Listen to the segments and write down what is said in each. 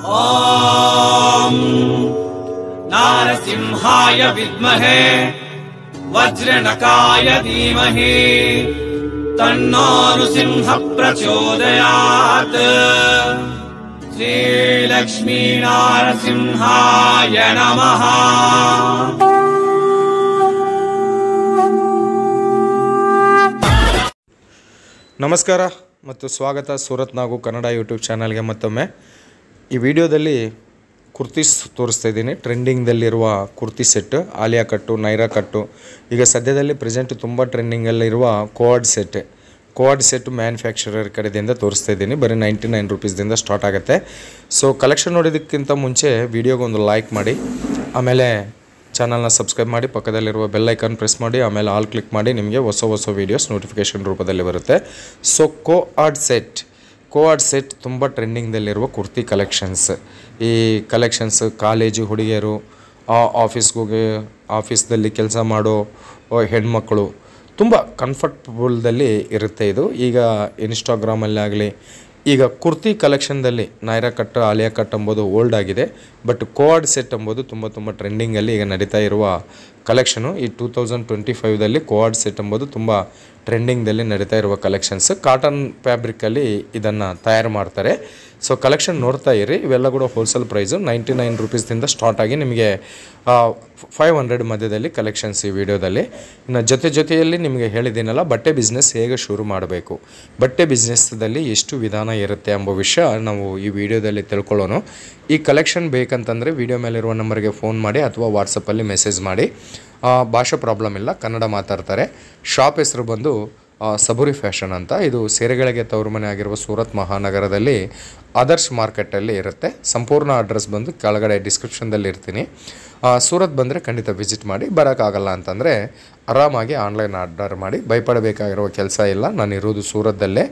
ॐ नारसिंहाय विद्महे वज्रनकाय धीमहि तन्नो नृसिंह प्रचोदयात्। श्रीलक्ष्मी नारसिंहाय नमः। ನಮಸ್ಕಾರ ಮತ್ತು ಸ್ವಾಗತ ಸೂರತ್ ನಾಗು ಕನ್ನಡ ಯೂಟ್ಯೂಬ್ ಚಾನಲ್ಗೆ ಮತ್ತೊಮ್ಮೆ. ಈ ವಿಡಿಯೋದಲ್ಲಿ ಕುರ್ತೀಸ್ ತೋರಿಸ್ತಾ ಇದ್ದೀನಿ. ಟ್ರೆಂಡಿಂಗ್ದಲ್ಲಿರುವ ಕುರ್ತಿ ಸೆಟ್, ಆಲಿಯಾ ಕಟ್ಟು, ನೈರಾ ಕಟ್ಟು, ಈಗ ಸದ್ಯದಲ್ಲಿ ಪ್ರೆಸೆಂಟ್ ತುಂಬ ಟ್ರೆಂಡಿಂಗಲ್ಲಿರುವ ಕೋಆರ್ಡ್ ಸೆಟ್ ಮ್ಯಾನುಫ್ಯಾಕ್ಚರರ್ ಕಡೆಯಿಂದ ತೋರಿಸ್ತಾ ಇದ್ದೀನಿ. ಬರೀ 99 ರೂಪೀಸ್ದಿಂದ ಸ್ಟಾರ್ಟ್ ಆಗುತ್ತೆ. ಸೊ ಕಲೆಕ್ಷನ್ ನೋಡೋದಕ್ಕಿಂತ ಮುಂಚೆ ವಿಡಿಯೋಗೆ ಒಂದು ಲೈಕ್ ಮಾಡಿ, ಆಮೇಲೆ ಚಾನಲ್ನ ಸಬ್ಸ್ಕ್ರೈಬ್ ಮಾಡಿ, ಪಕ್ಕದಲ್ಲಿರುವ ಬೆಲ್ ಐಕಾನ್ ಪ್ರೆಸ್ ಮಾಡಿ, ಆಮೇಲೆ ಆಲ್ ಕ್ಲಿಕ್ ಮಾಡಿ. ನಿಮಗೆ ಹೊಸ ವೀಡಿಯೋಸ್ ನೋಟಿಫಿಕೇಷನ್ ರೂಪದಲ್ಲಿ ಬರುತ್ತೆ. ಸೊ ಕೋಆರ್ಡ್ ಸೆಟ್ ತುಂಬ ಟ್ರೆಂಡಿಂಗ್ದಲ್ಲಿರುವ ಕುರ್ತಿ ಕಲೆಕ್ಷನ್ಸ್. ಈ ಕಲೆಕ್ಷನ್ಸ್ ಕಾಲೇಜು ಹುಡುಗಿಯರು, ಆಫೀಸ್ದಲ್ಲಿ ಕೆಲಸ ಮಾಡೋ ಹೆಣ್ಮಕ್ಕಳು ತುಂಬ ಕಂಫರ್ಟಬಲ್ದಲ್ಲಿ ಇರುತ್ತೆ. ಇದು ಈಗ ಇನ್ಸ್ಟಾಗ್ರಾಮಲ್ಲಿ ಆಗಲಿ, ಈಗ ಕುರ್ತಿ ಕಲೆಕ್ಷನ್ದಲ್ಲಿ ನೈರಾ ಕಟ್, ಆಲಿಯಾ ಕಟ್ ಎಂಬುದು ಓಲ್ಡ್ ಆಗಿದೆ. ಬಟ್ ಕೋಆರ್ಡ್ ಸೆಟ್ ಎಂಬುದು ತುಂಬ ಟ್ರೆಂಡಿಂಗಲ್ಲಿ ಈಗ ನಡೀತಾ ಇರುವ ಕಲೆಕ್ಷನು. ಈ 2025ದಲ್ಲಿ ಕೋಆರ್ಡ್ ಸೆಟ್ ಎಂಬುದು ತುಂಬ ಟ್ರೆಂಡಿಂಗ್ದಲ್ಲಿ ನಡೀತಾ ಇರುವ ಕಲೆಕ್ಷನ್ಸ್. ಕಾಟನ್ ಫ್ಯಾಬ್ರಿಕಲ್ಲಿ ಇದನ್ನು ತಯಾರು ಮಾಡ್ತಾರೆ. ಸೊ ಕಲೆಕ್ಷನ್ ನೋಡ್ತಾ ಇರಿ. ಇವೆಲ್ಲ ಕೂಡ ಹೋಲ್ಸೇಲ್ ಪ್ರೈಸು 99 ರೂಪೀಸ್ದಿಂದ ಸ್ಟಾರ್ಟ್ ಆಗಿ ನಿಮಗೆ 500 ಮಧ್ಯದಲ್ಲಿ ಕಲೆಕ್ಷನ್ಸ್ ಈ ವಿಡಿಯೋದಲ್ಲಿ. ಇನ್ನು ಜೊತೆಯಲ್ಲಿ ನಿಮಗೆ ಹೇಳಿದ್ದೀನಲ್ಲ, ಬಟ್ಟೆ ಬಿಸ್ನೆಸ್ ಹೇಗೆ ಶುರು ಮಾಡಬೇಕು, ಬಟ್ಟೆ ಬಿಸ್ನೆಸ್ದಲ್ಲಿ ಎಷ್ಟು ವಿಧಾನ ಇರುತ್ತೆ ಎಂಬ ವಿಷಯ ನಾವು ಈ ವಿಡಿಯೋದಲ್ಲಿ ತಿಳ್ಕೊಳ್ಳೋಣ. ಈ ಕಲೆಕ್ಷನ್ ಬೇಕಂತಂದರೆ ವಿಡಿಯೋ ಮೇಲಿರುವ ನಂಬರ್ಗೆ ಫೋನ್ ಮಾಡಿ ಅಥವಾ ವಾಟ್ಸಪ್ಪಲ್ಲಿ ಮೆಸೇಜ್ ಮಾಡಿ. ಭಾಷೆ ಪ್ರಾಬ್ಲಮ್ ಇಲ್ಲ, ಕನ್ನಡ ಮಾತಾಡ್ತಾರೆ. ಶಾಪ್ ಹೆಸರು ಬಂದು ಸಬೂರಿ ಫ್ಯಾಷನ್ ಅಂತ. ಇದು ಸೀರೆಗಳಿಗೆ ತವರು ಮನೆ ಆಗಿರುವ ಸೂರತ್ ಮಹಾನಗರದಲ್ಲಿ ಆದರ್ಶ್ ಮಾರ್ಕೆಟಲ್ಲಿ ಇರುತ್ತೆ. ಸಂಪೂರ್ಣ ಅಡ್ರೆಸ್ ಬಂದು ಕೆಳಗಡೆ ಡಿಸ್ಕ್ರಿಪ್ಷನ್ದಲ್ಲಿ ಇರ್ತೀನಿ. ಸೂರತ್ ಬಂದರೆ ಖಂಡಿತ ವಿಸಿಟ್ ಮಾಡಿ. ಬರೋಕ್ಕಾಗಲ್ಲ ಅಂತಂದರೆ ಆರಾಮಾಗಿ ಆನ್ಲೈನ್ ಆರ್ಡರ್ ಮಾಡಿ. ಭಯಪಡಬೇಕಾಗಿರುವ ಕೆಲಸ ಇಲ್ಲ. ನಾನು ಇರೋದು ಸೂರತ್ತಲ್ಲೇ.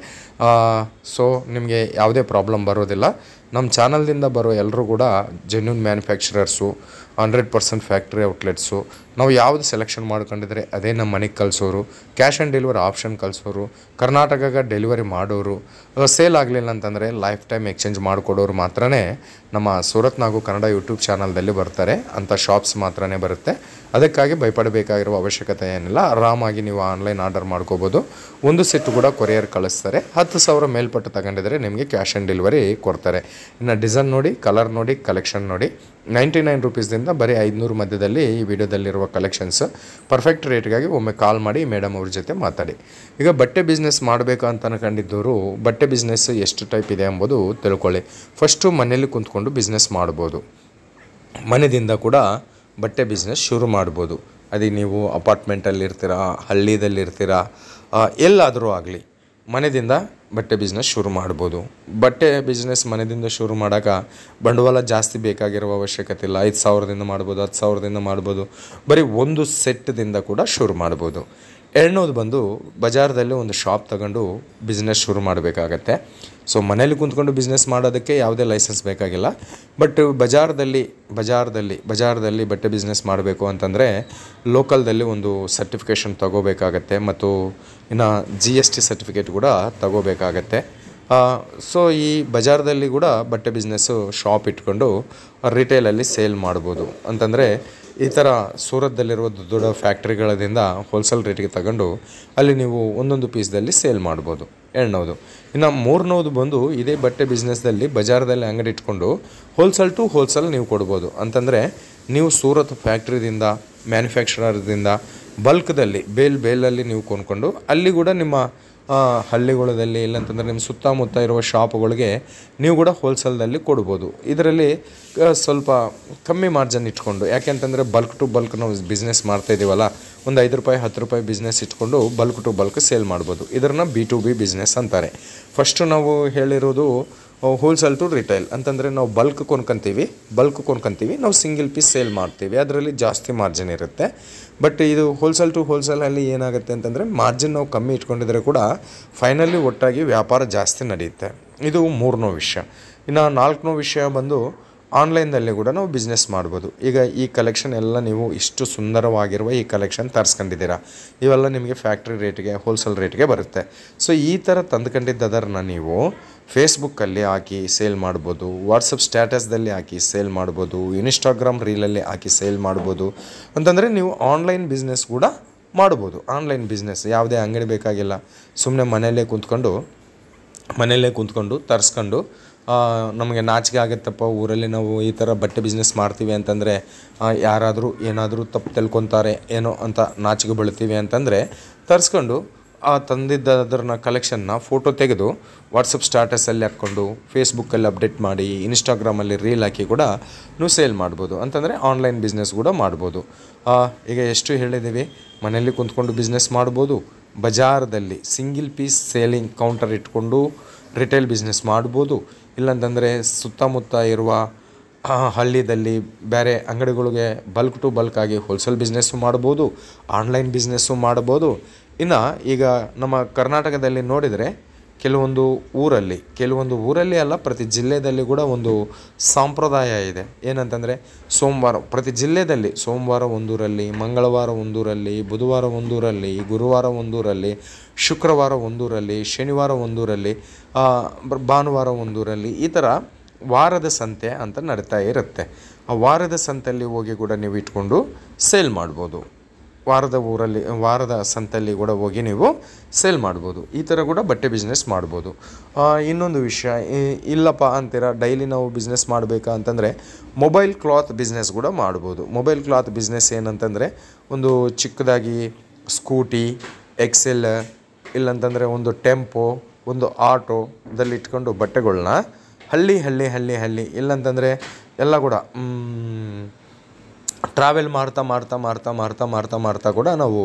ಸೊ ನಿಮಗೆ ಯಾವುದೇ ಪ್ರಾಬ್ಲಮ್ ಬರೋದಿಲ್ಲ. ನಮ್ಮ ಚಾನಲ್ದಿಂದ ಬರೋ ಎಲ್ಲರೂ ಕೂಡ ಜೆನ್ಯೂನ್ ಮ್ಯಾನುಫ್ಯಾಕ್ಚರರ್ಸು, 100% ಫ್ಯಾಕ್ಟ್ರಿ ಔಟ್ಲೆಟ್ಸು. ನಾವು ಯಾವುದು ಸೆಲೆಕ್ಷನ್ ಮಾಡ್ಕೊಂಡಿದ್ರೆ ಅದೇ ನಮ್ಮ ಮನೆಗೆ ಕಳಿಸೋರು, ಕ್ಯಾಶ್ ಆನ್ ಡೆಲಿವರಿ ಆಪ್ಷನ್ ಕಳಿಸೋರು, ಕರ್ನಾಟಕಕ್ಕೆ ಡೆಲಿವರಿ ಮಾಡೋರು, ಸೇಲ್ ಆಗಲಿಲ್ಲ ಅಂತಂದರೆ ಲೈಫ್ ಟೈಮ್ ಎಕ್ಸ್ಚೇಂಜ್ ಮಾಡಿಕೊಡೋರು ಮಾತ್ರನೇ ನಮ್ಮ ಸೂರತ್ ನಾಗು ಕನ್ನಡ ಯೂಟ್ಯೂಬ್ ಚಾನಲ್ದಲ್ಲಿ ಬರ್ತಾರೆ. ಅಂಥ ಶಾಪ್ಸ್ ಮಾತ್ರನೇ ಬರುತ್ತೆ. ಅದಕ್ಕಾಗಿ ಭಯಪಡಬೇಕಾಗಿರುವ ಅವಶ್ಯಕತೆ ಏನಿಲ್ಲ. ಆರಾಮಾಗಿ ನೀವು ಆನ್ಲೈನ್ ಆರ್ಡರ್ ಮಾಡ್ಕೋಬೋದು. ಒಂದು ಸೆಟ್ ಕೂಡ ಕೊರಿಯರ್ ಕಳಿಸ್ತಾರೆ. 10,000 ಮೇಲ್ಪಟ್ಟು ತಗೊಂಡಿದ್ರೆ ನಿಮಗೆ ಕ್ಯಾಶ್ ಆನ್ ಡೆಲಿವರಿ ಕೊಡ್ತಾರೆ. ಇನ್ನು ಡಿಸೈನ್ ನೋಡಿ, ಕಲರ್ ನೋಡಿ, ಕಲೆಕ್ಷನ್ ನೋಡಿ. 99 ರೂಪೀಸ್ದಿಂದ ಬರೀ 500 ಮಧ್ಯದಲ್ಲಿ ಈ ವಿಡಿಯೋದಲ್ಲಿರುವ ಕಲೆಕ್ಷನ್ಸ್. ಪರ್ಫೆಕ್ಟ್ ರೇಟ್ಗಾಗಿ ಒಮ್ಮೆ ಕಾಲ್ ಮಾಡಿ ಮೇಡಮ್ ಅವ್ರ ಜೊತೆ ಮಾತಾಡಿ. ಈಗ ಬಟ್ಟೆ ಬಿಸ್ನೆಸ್ ಮಾಡಬೇಕು ಅಂತ ಅನ್ಕೊಂಡಿದ್ದವರು ಬಟ್ಟೆ ಬಿಸ್ನೆಸ್ ಎಷ್ಟು ಟೈಪ್ ಇದೆ ಎಂಬುದು ತಿಳ್ಕೊಳ್ಳಿ. ಫಸ್ಟು ಮನೇಲಿ ಕುಂತ್ಕೊಂಡು ಬಿಸ್ನೆಸ್ ಮಾಡ್ಬೋದು. ಮನೆಯಿಂದ ಕೂಡ ಬಟ್ಟೆ ಬಿಸ್ನೆಸ್ ಶುರು ಮಾಡ್ಬೋದು. ಅದೇ ನೀವು ಅಪಾರ್ಟ್ಮೆಂಟಲ್ಲಿ ಇರ್ತೀರಾ, ಹಳ್ಳಿಯಲ್ಲಿರ್ತೀರಾ, ಎಲ್ಲಾದರೂ ಆಗಲಿ ಮನೆಯಿಂದ ಬಟ್ಟೆ ಬಿಸ್ನೆಸ್ ಶುರು ಮಾಡ್ಬೋದು. ಬಟ್ಟೆ ಬಿಸ್ನೆಸ್ ಮನೆಯಿಂದ ಶುರು ಮಾಡೋಕೆ ಬಂಡವಾಳ ಜಾಸ್ತಿ ಬೇಕಾಗಿರುವ ಅವಶ್ಯಕತೆ ಇಲ್ಲ. 5,000ದಿಂದ ಮಾಡ್ಬೋದು, 10,000ದಿಂದ ಮಾಡ್ಬೋದು. ಬರೀ ಒಂದು ಸೆಟ್ದಿಂದ ಕೂಡ ಶುರು ಮಾಡ್ಬೋದು. ಎರಡನೇದು ಬಂದು ಬಜಾರ್ದಲ್ಲಿ ಒಂದು ಶಾಪ್ ತಗೊಂಡು ಬಿಸ್ನೆಸ್ ಶುರು ಮಾಡಬೇಕಾಗತ್ತೆ. ಸೊ ಮನೇಲಿ ಕುಂತ್ಕೊಂಡು ಬಿಸ್ನೆಸ್ ಮಾಡೋದಕ್ಕೆ ಯಾವುದೇ ಲೈಸೆನ್ಸ್ ಬೇಕಾಗಿಲ್ಲ. ಬಟ್ ಬಜಾರ್ದಲ್ಲಿ ಬಟ್ಟೆ ಬಿಸ್ನೆಸ್ ಮಾಡಬೇಕು ಅಂತಂದರೆ ಲೋಕಲ್ದಲ್ಲಿ ಒಂದು ಸರ್ಟಿಫಿಕೇಷನ್ ತಗೋಬೇಕಾಗತ್ತೆ, ಮತ್ತು ಇನ್ನು GST ಸರ್ಟಿಫಿಕೇಟ್ ಕೂಡ ತಗೋಬೇಕಾಗತ್ತೆ. ಸೊ ಈ ಬಜಾರ್ದಲ್ಲಿ ಕೂಡ ಬಟ್ಟೆ ಬಿಸ್ನೆಸ್ಸು ಶಾಪ್ ಇಟ್ಕೊಂಡು ರಿಟೇಲಲ್ಲಿ ಸೇಲ್ ಮಾಡ್ಬೋದು. ಅಂತಂದರೆ ಈ ಥರ ಸೂರತ್ತಲ್ಲಿರುವ ದೊಡ್ಡ ಫ್ಯಾಕ್ಟ್ರಿಗಳಿಂದ ಹೋಲ್ಸೇಲ್ ರೇಟಿಗೆ ತಗೊಂಡು ಅಲ್ಲಿ ನೀವು ಒಂದೊಂದು ಪೀಸ್ದಲ್ಲಿ ಸೇಲ್ ಮಾಡ್ಬೋದು. ಎರಡನೇದು. ಇನ್ನು ಮೂರನೇದು ಬಂದು ಇದೇ ಬಟ್ಟೆ ಬಿಸ್ನೆಸ್ದಲ್ಲಿ ಬಜಾರದಲ್ಲಿ ಅಂಗಡಿ ಇಟ್ಕೊಂಡು ಹೋಲ್ಸೇಲ್ ಟು ಹೋಲ್ಸೇಲ್ ನೀವು ಕೊಡ್ಬೋದು. ಅಂತಂದರೆ ನೀವು ಸೂರತ್ ಫ್ಯಾಕ್ಟ್ರಿದಿಂದ, ಮ್ಯಾನುಫ್ಯಾಕ್ಚರರ್ದಿಂದ ಬಲ್ಕ್ದಲ್ಲಿ ಬೇಲಲ್ಲಿ ನೀವು ಕೊಂಡ್ಕೊಂಡು ಅಲ್ಲಿ ಕೂಡ ನಿಮ್ಮ ಹಳ್ಳಿಗಳಲ್ಲಿ, ಇಲ್ಲಂತಂದರೆ ನಿಮ್ಮ ಸುತ್ತಮುತ್ತ ಇರುವ ಶಾಪ್ಗಳಿಗೆ ನೀವು ಕೂಡ ಹೋಲ್ಸೇಲ್ದಲ್ಲಿ ಕೊಡ್ಬೋದು. ಇದರಲ್ಲಿ ಸ್ವಲ್ಪ ಕಮ್ಮಿ ಮಾರ್ಜಿನ್ ಇಟ್ಕೊಂಡು, ಯಾಕೆಂತಂದರೆ ಬಲ್ಕ್ ಟು ಬಲ್ಕ್ ನಾವು ಬಿಸ್ನೆಸ್ ಮಾಡ್ತಾಯಿದ್ದೀವಲ್ಲ, ಒಂದು 5 ರೂಪಾಯಿ 10 ರೂಪಾಯಿ ಬಿಸ್ನೆಸ್ ಇಟ್ಕೊಂಡು ಬಲ್ಕ್ ಟು ಬಲ್ಕ್ ಸೇಲ್ ಮಾಡ್ಬೋದು. ಇದನ್ನು B2B ಬಿಸ್ನೆಸ್ ಅಂತಾರೆ. ಫಸ್ಟು ನಾವು ಹೇಳಿರೋದು ಹೋಲ್ಸೇಲ್ ಟು ರಿಟೈಲ್. ಅಂತಂದರೆ ನಾವು ಬಲ್ಕ್ ಕೊಂಡ್ಕೊತೀವಿ, ನಾವು ಸಿಂಗಲ್ ಪೀಸ್ ಸೇಲ್ ಮಾಡ್ತೀವಿ. ಅದರಲ್ಲಿ ಜಾಸ್ತಿ ಮಾರ್ಜಿನ್ ಇರುತ್ತೆ. ಬಟ್ ಇದು ಹೋಲ್ಸೇಲ್ ಟು ಹೋಲ್ಸೇಲಲ್ಲಿ ಏನಾಗುತ್ತೆ ಅಂತಂದರೆ ಮಾರ್ಜಿನ್ ನಾವು ಕಮ್ಮಿ ಇಟ್ಕೊಂಡಿದ್ರೆ ಕೂಡ ಫೈನಲಿ ಒಟ್ಟಾಗಿ ವ್ಯಾಪಾರ ಜಾಸ್ತಿ ನಡೆಯುತ್ತೆ. ಇದು ಮೂರನೇ ವಿಷಯ. ಇನ್ನು ನಾಲ್ಕನೇ ವಿಷಯ ಬಂದು ಆನ್ಲೈನ್ದಲ್ಲಿ ಕೂಡ ನಾವು ಬಿಸ್ನೆಸ್ ಮಾಡ್ಬೋದು. ಈಗ ಈ ಕಲೆಕ್ಷನ್ ಎಲ್ಲ ನೀವು ಇಷ್ಟು ಸುಂದರವಾಗಿರುವ ಈ ಕಲೆಕ್ಷನ್ ತರಿಸ್ಕೊಂಡಿದ್ದೀರಾ, ಇವೆಲ್ಲ ನಿಮಗೆ ಫ್ಯಾಕ್ಟ್ರಿ ರೇಟಿಗೆ, ಹೋಲ್ಸೇಲ್ ರೇಟಿಗೆ ಬರುತ್ತೆ. ಸೊ ಈ ಥರ ತಂದುಕೊಂಡಿದ್ದದನ್ನು ನೀವು ಫೇಸ್ಬುಕ್ಕಲ್ಲಿ ಹಾಕಿ ಸೇಲ್ ಮಾಡ್ಬೋದು, ವಾಟ್ಸಪ್ ಸ್ಟೇಟಸ್ದಲ್ಲಿ ಹಾಕಿ ಸೇಲ್ ಮಾಡ್ಬೋದು, ಇನ್ಸ್ಟಾಗ್ರಾಮ್ ರೀಲಲ್ಲಿ ಹಾಕಿ ಸೇಲ್ ಮಾಡ್ಬೋದು. ಅಂತಂದರೆ ನೀವು ಆನ್ಲೈನ್ ಬಿಸ್ನೆಸ್ ಕೂಡ ಮಾಡ್ಬೋದು. ಆನ್ಲೈನ್ ಬಿಸ್ನೆಸ್ ಯಾವುದೇ ಅಂಗಡಿ ಬೇಕಾಗಿಲ್ಲ, ಸುಮ್ಮನೆ ಮನೆಯಲ್ಲೇ ಕೂತ್ಕೊಂಡು ತರಿಸ್ಕೊಂಡು ನಮಗೆ ನಾಚಿಕೆ ಆಗುತ್ತಪ್ಪ ಊರಲ್ಲಿ ನಾವು ಈ ಥರ ಬಟ್ಟೆ ಬಿಸ್ನೆಸ್ ಮಾಡ್ತೀವಿ ಅಂತಂದರೆ ಯಾರಾದರೂ ಏನಾದರೂ ತಪ್ಪು ತಿಳ್ಕೊತಾರೆ ಏನೋ ಅಂತ ನಾಚಿಕೆ ಬೀಳ್ತೀವಿ ಅಂತಂದರೆ ತರಿಸ್ಕೊಂಡು ತಂದಿದ್ದದ್ರನ್ನ ಕಲೆಕ್ಷನ್ನ ಫೋಟೋ ತೆಗೆದು ವಾಟ್ಸಪ್ ಸ್ಟಾಟಸಲ್ಲಿ ಹಾಕ್ಕೊಂಡು ಫೇಸ್ಬುಕ್ಕಲ್ಲಿ ಅಪ್ಡೇಟ್ ಮಾಡಿ ಇನ್ಸ್ಟಾಗ್ರಾಮಲ್ಲಿ ರೀಲ್ ಹಾಕಿ ಕೂಡ ನೀವು ಸೇಲ್ ಮಾಡ್ಬೋದು. ಅಂತಂದರೆ ಆನ್ಲೈನ್ ಬಿಸ್ನೆಸ್ ಕೂಡ ಮಾಡ್ಬೋದು. ಈಗ ಎಷ್ಟು ಹೇಳಿದ್ದೀವಿ, ಮನೆಯಲ್ಲಿ ಕುಂತ್ಕೊಂಡು ಬಿಸ್ನೆಸ್ ಮಾಡ್ಬೋದು, ಬಜಾರದಲ್ಲಿ ಸಿಂಗಿಲ್ ಪೀಸ್ ಸೇಲಿಂಗ್ ಕೌಂಟರ್ ಇಟ್ಕೊಂಡು ರಿಟೇಲ್ ಬಿಸ್ನೆಸ್ ಮಾಡ್ಬೋದು, ಇಲ್ಲಾಂತಂದರೆ ಸುತ್ತಮುತ್ತ ಇರುವ ಹಳ್ಳಿಯಲ್ಲಿ ಬೇರೆ ಅಂಗಡಿಗಳಿಗೆ ಬಲ್ಕ್ ಟು ಬಲ್ಕ್ ಆಗಿ ಹೋಲ್ಸೇಲ್ ಬಿಸ್ನೆಸ್ಸು ಮಾಡ್ಬೋದು, ಆನ್ಲೈನ್ ಬಿಸ್ನೆಸ್ಸು ಮಾಡ್ಬೋದು. ಇನ್ನು ಈಗ ನಮ್ಮ ಕರ್ನಾಟಕದಲ್ಲಿ ನೋಡಿದರೆ ಕೆಲವೊಂದು ಊರಲ್ಲಿ ಅಲ್ಲ, ಪ್ರತಿ ಜಿಲ್ಲೆಯಲ್ಲಿ ಕೂಡ ಒಂದು ಸಂಪ್ರದಾಯ ಇದೆ. ಏನಂತಂದರೆ ಪ್ರತಿ ಜಿಲ್ಲೆಯಲ್ಲಿ ಸೋಮವಾರ ಒಂದೂರಲ್ಲಿ, ಮಂಗಳವಾರ ಒಂದೂರಲ್ಲಿ, ಬುಧವಾರ ಒಂದೂರಲ್ಲಿ, ಗುರುವಾರ ಒಂದೂರಲ್ಲಿ, ಶುಕ್ರವಾರ ಒಂದೂರಲ್ಲಿ, ಶನಿವಾರ ಒಂದೂರಲ್ಲಿ, ಭಾನುವಾರ ಒಂದೂರಲ್ಲಿ, ಈ ಥರ ವಾರದ ಸಂತೆ ಅಂತ ನಡೀತಾ ಇರುತ್ತೆ. ಆ ವಾರದ ಸಂತೆಯಲ್ಲಿ ಹೋಗಿ ಕೂಡ ನೀವು ಇಟ್ಕೊಂಡು ಸೇಲ್ ಮಾಡ್ಬೋದು. ವಾರದ ಸಂತೆಯಲ್ಲಿ ಕೂಡ ಹೋಗಿ ನೀವು ಸೇಲ್ ಮಾಡ್ಬೋದು. ಈ ಥರ ಕೂಡ ಬಟ್ಟೆ ಬಿಸ್ನೆಸ್ ಮಾಡ್ಬೋದು. ಇನ್ನೊಂದು ವಿಷಯ, ಇಲ್ಲಪ್ಪ ಅಂತೀರ ಡೈಲಿ ನಾವು ಬಿಸ್ನೆಸ್ ಮಾಡಬೇಕಾ ಅಂತಂದರೆ ಮೊಬೈಲ್ ಕ್ಲಾತ್ ಬಿಸ್ನೆಸ್ ಕೂಡ ಮಾಡ್ಬೋದು. ಮೊಬೈಲ್ ಕ್ಲಾತ್ ಬಿಸ್ನೆಸ್ ಏನಂತಂದರೆ ಒಂದು ಚಿಕ್ಕದಾಗಿ ಸ್ಕೂಟಿ, ಎಕ್ಸೆಲ್, ಇಲ್ಲಂತಂದರೆ ಒಂದು ಟೆಂಪೋ, ಒಂದು ಆಟೋದಲ್ಲಿ ಇಟ್ಕೊಂಡು ಬಟ್ಟೆಗಳನ್ನ ಹಳ್ಳಿ ಇಲ್ಲಂತಂದರೆ ಎಲ್ಲ ಕೂಡ ಟ್ರಾವೆಲ್ ಮಾಡ್ತಾ ಕೂಡ ನಾವು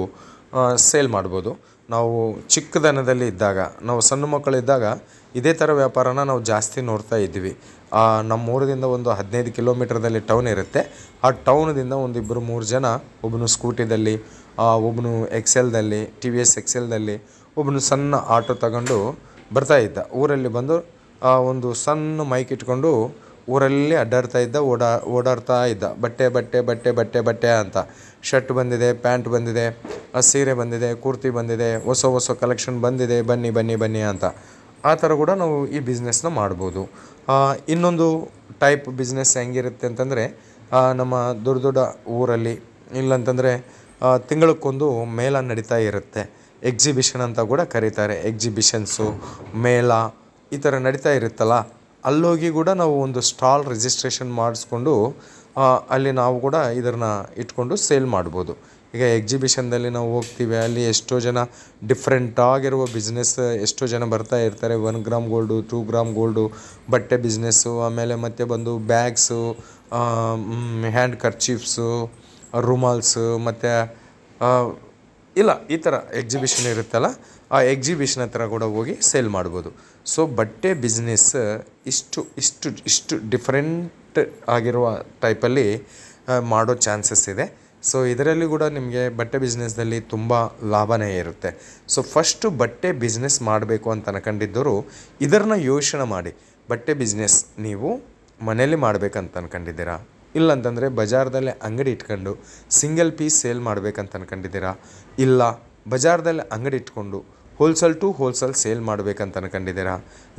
ಸೇಲ್ ಮಾಡ್ಬೋದು. ನಾವು ಚಿಕ್ಕದನದಲ್ಲಿ ಇದ್ದಾಗ, ನಾವು ಸಣ್ಣ ಮಕ್ಕಳಿದ್ದಾಗ ಇದೇ ಥರ ವ್ಯಾಪಾರನ ನಾವು ಜಾಸ್ತಿ ನೋಡ್ತಾ ಇದ್ವಿ. ನಮ್ಮ ಊರದಿಂದ ಒಂದು 15 ಕಿಲೋಮೀಟ್ರದಲ್ಲಿ ಟೌನ್ ಇರುತ್ತೆ. ಆ ಟೌನದಿಂದ ಒಂದು 2-3 ಜನ, ಒಬ್ಬನು ಸ್ಕೂಟಿದಲ್ಲಿ, ಒಬ್ಬನು ಎಕ್ಸೆಲ್ದಲ್ಲಿ, TVS ಎಕ್ಸೆಲ್ದಲ್ಲಿ, ಒಬ್ಬನು ಸಣ್ಣ ಆಟೋ ತಗೊಂಡು ಬರ್ತಾಯಿದ್ದ. ಊರಲ್ಲಿ ಬಂದು ಒಂದು ಸಣ್ಣ ಮೈಕ್ ಇಟ್ಕೊಂಡು ಊರಲ್ಲಿ ಓಡಾಡ್ತಾ ಇದ್ದ. ಬಟ್ಟೆ ಅಂತ. ಶರ್ಟ್ ಬಂದಿದೆ, ಪ್ಯಾಂಟ್ ಬಂದಿದೆ, ಸೀರೆ ಬಂದಿದೆ, ಕುರ್ತಿ ಬಂದಿದೆ, ಹೊಸ ಕಲೆಕ್ಷನ್ ಬಂದಿದೆ, ಬನ್ನಿ ಅಂತ. ಆ ಥರ ಕೂಡ ನಾವು ಈ ಬಿಸ್ನೆಸ್ನ ಮಾಡ್ಬೋದು. ಇನ್ನೊಂದು ಟೈಪ್ ಬಿಸ್ನೆಸ್ ಹೆಂಗಿರುತ್ತೆ ಅಂತಂದರೆ, ನಮ್ಮ ದೊಡ್ಡ ಊರಲ್ಲಿ ಇಲ್ಲಂತಂದರೆ ತಿಂಗಳಕ್ಕೊಂದು ಮೇಳ ನಡೀತಾ ಇರುತ್ತೆ. ಎಕ್ಸಿಬಿಷನ್ ಅಂತ ಕೂಡ ಕರೀತಾರೆ. ಎಕ್ಸಿಬಿಷನ್ಸು, ಮೇಳ ಈ ಥರ ನಡೀತಾ ಇರುತ್ತಲ್ಲ, ಅಲ್ಲೋಗಿ ಕೂಡ ನಾವು ಒಂದು ಸ್ಟಾಲ್ ರಿಜಿಸ್ಟ್ರೇಷನ್ ಮಾಡಿಸ್ಕೊಂಡು ಅಲ್ಲಿ ನಾವು ಕೂಡ ಇದನ್ನು ಇಟ್ಕೊಂಡು ಸೇಲ್ ಮಾಡ್ಬೋದು. ಈಗ ಎಕ್ಸಿಬಿಷನ್ದಲ್ಲಿ ನಾವು ಹೋಗ್ತೀವಿ, ಅಲ್ಲಿ ಎಷ್ಟೋ ಜನ ಡಿಫ್ರೆಂಟ್ ಆಗಿರುವ ಬಿಸ್ನೆಸ್ ಎಷ್ಟೋ ಜನ ಬರ್ತಾ ಇರ್ತಾರೆ. 1 ಗ್ರಾಮ್ ಗೋಲ್ಡು, 2 ಗ್ರಾಮ್ ಗೋಲ್ಡು, ಬಟ್ಟೆ ಬಿಸ್ನೆಸ್ಸು, ಆಮೇಲೆ ಮತ್ತೆ ಬಂದು ಬ್ಯಾಗ್ಸು, ಹ್ಯಾಂಡ್ ಕರ್ಚೀಫ್ಸು, ರುಮಾಲ್ಸು, ಮತ್ತು ಈ ಥರ ಎಕ್ಸಿಬಿಷನ್ ಇರುತ್ತಲ್ಲ, ಆ ಎಕ್ಸಿಬಿಷನ್ ಹತ್ರ ಕೂಡ ಹೋಗಿ ಸೇಲ್ ಮಾಡ್ಬೋದು. ಸೊ ಬಟ್ಟೆ ಬಿಸ್ನೆಸ್ ಇಷ್ಟು ಡಿಫ್ರೆಂಟ್ ಆಗಿರುವ ಟೈಪಲ್ಲಿ ಮಾಡೋ ಚಾನ್ಸಸ್ ಇದೆ. ಸೊ ಇದರಲ್ಲಿ ಕೂಡ ನಿಮಗೆ ಬಟ್ಟೆ ಬಿಸ್ನೆಸ್ದಲ್ಲಿ ತುಂಬ ಲಾಭನೇ ಇರುತ್ತೆ. ಸೊ ಫಸ್ಟು ಬಟ್ಟೆ ಬಿಸ್ನೆಸ್ ಮಾಡಬೇಕು ಅಂತ ಅನ್ಕೊಂಡಿದ್ದವರು ಇದನ್ನು ಯೋಚನೆ ಮಾಡಿ. ಬಟ್ಟೆ ಬಿಸ್ನೆಸ್ ನೀವು ಮನೇಲಿ ಮಾಡಬೇಕಂತ ಅನ್ಕೊಂಡಿದ್ದೀರಾ, ಇಲ್ಲಂತಂದರೆ ಬಜಾರ್ದಲ್ಲೇ ಅಂಗಡಿ ಇಟ್ಕೊಂಡು ಸಿಂಗಲ್ ಪೀಸ್ ಸೇಲ್ ಮಾಡಬೇಕಂತ ಅನ್ಕೊಂಡಿದ್ದೀರಾ, ಇಲ್ಲ ಬಜಾರ್ದಲ್ಲೇ ಅಂಗಡಿ ಇಟ್ಕೊಂಡು ಹೋಲ್ಸೇಲ್ ಟು ಹೋಲ್ಸೇಲ್ ಸೇಲ್ ಮಾಡಬೇಕಂತ ಅನ್ಕೊಂಡಿದ್ದೀರಾ,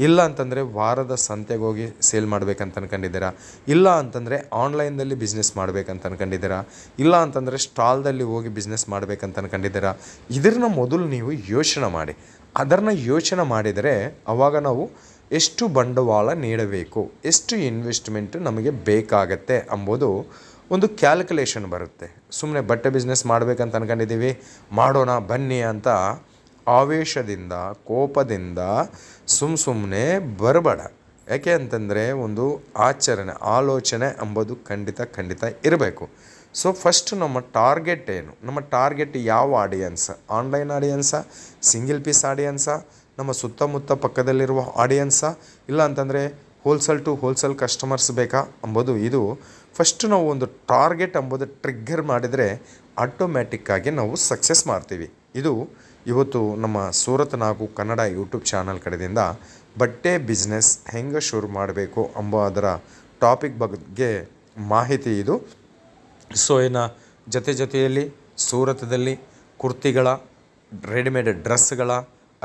ಇಲ್ಲ ಅಂತಂದರೆ ವಾರದ ಸಂತೆಗೆ ಹೋಗಿ ಸೇಲ್ ಮಾಡಬೇಕಂತ ಅನ್ಕೊಂಡಿದ್ದೀರಾ, ಇಲ್ಲ ಅಂತಂದರೆ ಆನ್ಲೈನ್ದಲ್ಲಿ ಬಿಸ್ನೆಸ್ ಮಾಡಬೇಕಂತ ಅನ್ಕೊಂಡಿದ್ದೀರಾ, ಇಲ್ಲ ಅಂತಂದರೆ ಸ್ಟಾಲ್ದಲ್ಲಿ ಹೋಗಿ ಬಿಸ್ನೆಸ್ ಮಾಡಬೇಕಂತ ಅನ್ಕೊಂಡಿದ್ದೀರಾ, ಇದನ್ನ ಮೊದಲು ನೀವು ಯೋಚನೆ ಮಾಡಿ. ಅದನ್ನು ಯೋಚನೆ ಮಾಡಿದರೆ ಆವಾಗ ನಾವು ಎಷ್ಟು ಬಂಡವಾಳ ನೀಡಬೇಕು, ಎಷ್ಟು ಇನ್ವೆಸ್ಟ್ಮೆಂಟ್ ನಮಗೆ ಬೇಕಾಗತ್ತೆ ಎಂಬುದು ಒಂದು ಕ್ಯಾಲ್ಕುಲೇಷನ್ ಬರುತ್ತೆ. ಸುಮ್ಮನೆ ಬಟ್ಟೆ ಬಿಸ್ನೆಸ್ ಮಾಡಬೇಕಂತ ಅನ್ಕೊಂಡಿದ್ದೀವಿ, ಮಾಡೋಣ ಬನ್ನಿ ಅಂತ ಆವೇಶದಿಂದ, ಕೋಪದಿಂದ ಸುಮ್ಮನೆ ಬರಬೇಡ. ಯಾಕೆ ಅಂತಂದರೆ ಒಂದು ಆಲೋಚನೆ ಎಂಬುದು ಖಂಡಿತ ಇರಬೇಕು. ಸೊ ಫಸ್ಟ್ ನಮ್ಮ ಟಾರ್ಗೆಟ್ ಏನು, ನಮ್ಮ ಟಾರ್ಗೆಟ್ ಯಾವ ಆಡಿಯನ್ಸ್, ಆನ್ಲೈನ್ ಆಡಿಯನ್ಸಾ, ಸಿಂಗಲ್ ಪೀಸ್ ಆಡಿಯನ್ಸಾ, ನಮ್ಮ ಸುತ್ತಮುತ್ತ ಪಕ್ಕದಲ್ಲಿರುವ ಆಡಿಯನ್ಸಾ, ಇಲ್ಲ ಅಂತಂದರೆ ಹೋಲ್ಸೇಲ್ ಟು ಹೋಲ್ಸೇಲ್ ಕಸ್ಟಮರ್ಸ್ ಬೇಕಾ ಎಂಬುದು ಇದು ಫಸ್ಟ್ ನಾವು ಒಂದು ಟಾರ್ಗೆಟ್ ಎಂಬುದು ಟ್ರಿಗ್ಗರ್ ಮಾಡಿದರೆ ಆಟೋಮ್ಯಾಟಿಕ್ಕಾಗಿ ನಾವು ಸಕ್ಸಸ್ ಮಾಡ್ತೀವಿ. ಇದು ಇವತ್ತು ನಮ್ಮ ಸೂರತ್ ನಾಗು ಕನ್ನಡ ಯೂಟ್ಯೂಬ್ ಚಾನಲ್ ಕಡೆಯಿಂದ ಬಟ್ಟೆ ಬಿಸ್ನೆಸ್ ಹೆಂಗೆ ಶುರು ಮಾಡಬೇಕು ಎಂಬ ಅದರ ಟಾಪಿಕ್ ಬಗ್ಗೆ ಮಾಹಿತಿ ಇದು. ಸೊ ಇನ್ನು ಜೊತೆಯಲ್ಲಿ ಸೂರತದಲ್ಲಿ ಕುರ್ತಿಗಳ, ರೆಡಿಮೇಡ್ ಡ್ರೆಸ್ಗಳ,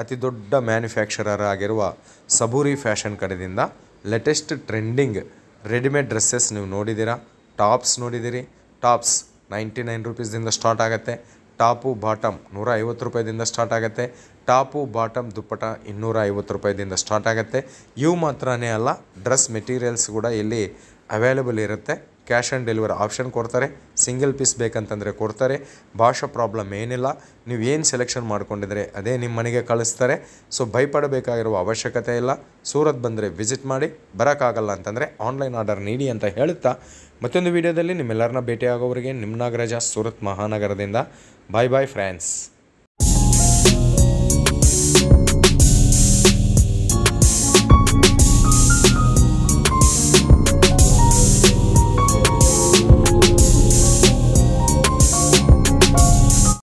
ಅತಿ ದೊಡ್ಡ ಮ್ಯಾನುಫ್ಯಾಕ್ಚರರ್ ಆಗಿರುವ ಸಬೂರಿ ಫ್ಯಾಷನ್ ಕಡೆಯಿಂದ ಲೇಟೆಸ್ಟ್ ಟ್ರೆಂಡಿಂಗ್ ರೆಡಿಮೇಡ್ ಡ್ರೆಸ್ಸಸ್ ನೀವು ನೋಡಿದ್ದೀರಾ. ಟಾಪ್ಸ್ ನೋಡಿದ್ದೀರಿ. ಟಾಪ್ಸ್ 99 ರೂಪೀಸ್ದಿಂದ ಸ್ಟಾರ್ಟ್ ಆಗುತ್ತೆ. ಟಾಪು ಬಾಟಮ್ 150 ರೂಪಾಯಿದಿಂದ ಸ್ಟಾರ್ಟ್ ಆಗುತ್ತೆ. ಟಾಪು ಬಾಟಮ್ ದುಪ್ಪಟ 250 ರೂಪಾಯಿದಿಂದ ಸ್ಟಾರ್ಟ್ ಆಗುತ್ತೆ. ಇವು ಮಾತ್ರನೇ ಅಲ್ಲ, ಡ್ರೆಸ್ ಮೆಟೀರಿಯಲ್ಸ್ ಕೂಡ ಇಲ್ಲಿ ಅವೈಲೇಬಲ್ ಇರುತ್ತೆ. ಕ್ಯಾಶ್ ಆನ್ ಡೆಲಿವರಿ ಆಪ್ಷನ್ ಕೊಡ್ತಾರೆ. ಸಿಂಗಲ್ ಪೀಸ್ ಬೇಕಂತಂದರೆ ಕೊಡ್ತಾರೆ. ಭಾಷಾ ಪ್ರಾಬ್ಲಮ್ ಏನಿಲ್ಲ. ನೀವು ಏನು ಸೆಲೆಕ್ಷನ್ ಮಾಡ್ಕೊಂಡಿದ್ರೆ ಅದೇ ನಿಮ್ಮ ಮನೆಗೆ ಕಳಿಸ್ತಾರೆ. ಸೊ ಭಯಪಡಬೇಕಾಗಿರುವ ಅವಶ್ಯಕತೆ ಇಲ್ಲ. ಸೂರತ್ ಬಂದರೆ ವಿಸಿಟ್ ಮಾಡಿ, ಬರೋಕ್ಕಾಗಲ್ಲ ಅಂತಂದರೆ ಆನ್ಲೈನ್ ಆರ್ಡರ್ ನೀಡಿ ಅಂತ ಹೇಳುತ್ತಾ ಮತ್ತೊಂದು ವಿಡಿಯೋದಲ್ಲಿ ನಿಮ್ಮೆಲ್ಲರನ್ನ ಭೇಟಿಯಾಗೋವರೆಗೆ ನಿಮ್ಮ ನಾಗರಾಜ, ಸೂರತ್ ಮಹಾನಗರದಿಂದ. ಬಾಯ್ ಬಾಯ್ ಫ್ರೆಂಡ್ಸ್.